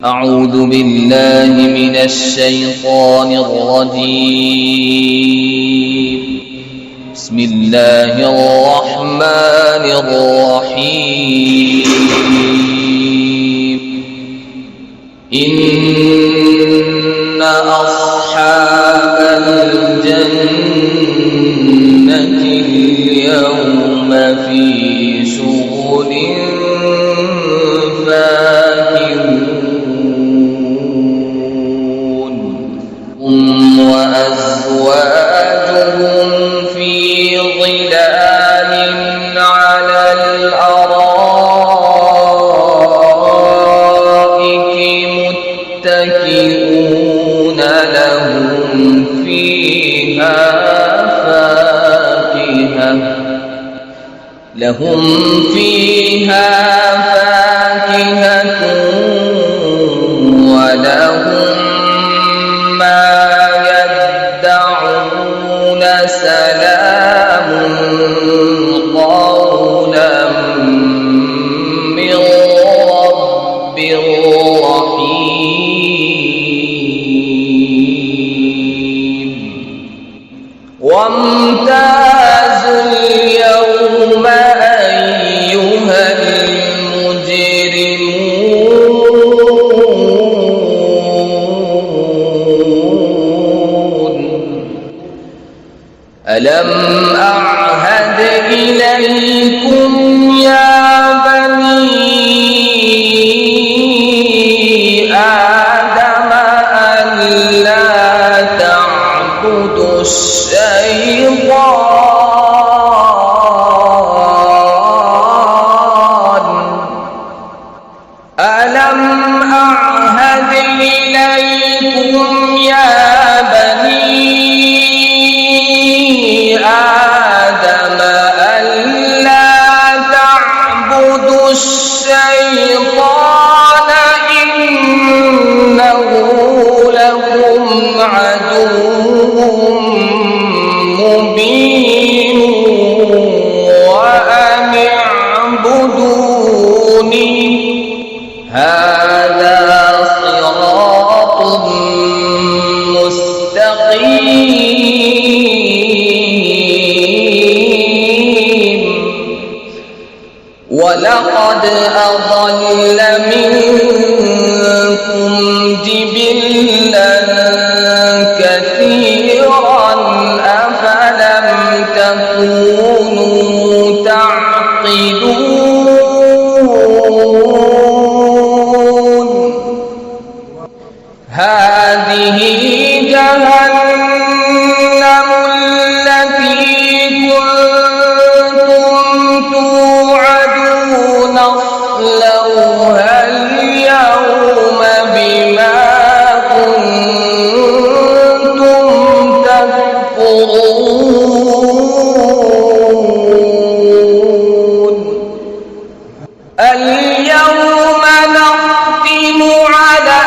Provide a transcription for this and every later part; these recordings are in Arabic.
أعوذ بالله من الشيطان الرجيم. بسم الله الرحمن الرحيم. إن أصحاب الجنة اليوم في شغل فاكهون هم وأزواجهم في ظلال على الأرائك متكئون لهم فيها فاكهة ولهم ما يدعون سلام قولا من رب رحيم. وامتازوا اليوم أيها المجرمون ألم أعهد إليكم يا بني آدم ألا تعبدوا الشيطان ألم أعهد إليكم يا بني آدم ألا تعبدوا الشيطان إنه لكم عدو مبين وأن اعبدوني هذا صراط مستقيم. ولقد أضل منكم جبلا كثيرا أفلم تكونوا تعقلون. هذه جهنم التي كنتم توعدون اصلوها اليوم بما كنتم تكفرون. اليوم نختم على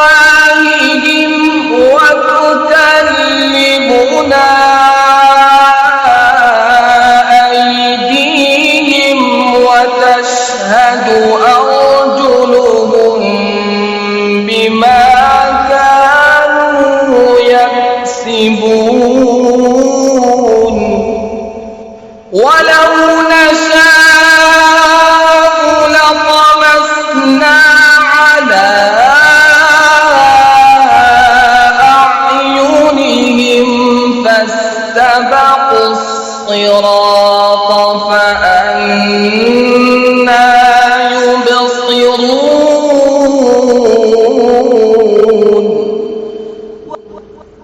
أفواههم وتكلمنا أيديهم وتشهد أرجلهم بما كانوا يكسبون. ولو نشاء لطمسنا على أعينهم فاستبقوا الصراط فأنى يبصرون.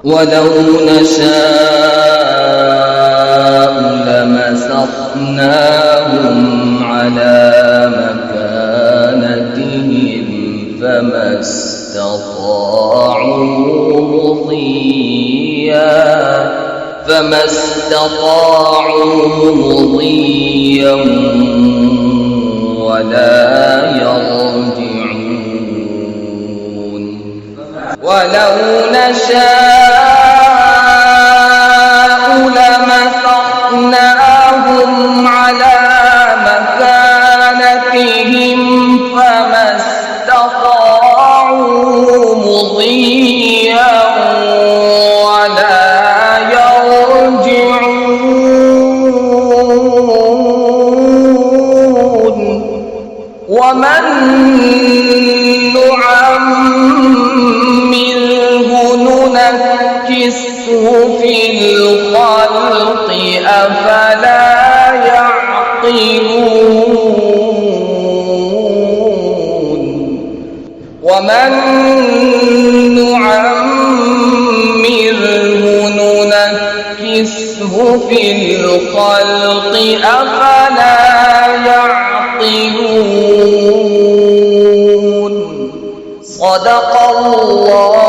ولو نشاء لمسخناهم على مكانتهم فما استطاعوا مضيا ولا يرجعون. ولو نشاء لمسخناهم على مكانتهم فما استطاعوا مضيا ولا يرجعون ومن نعمره ننكسه في الخلق أفلا يعقلون ومن نعمره ننكسه في الخلق أفلا يعقلون صدق الله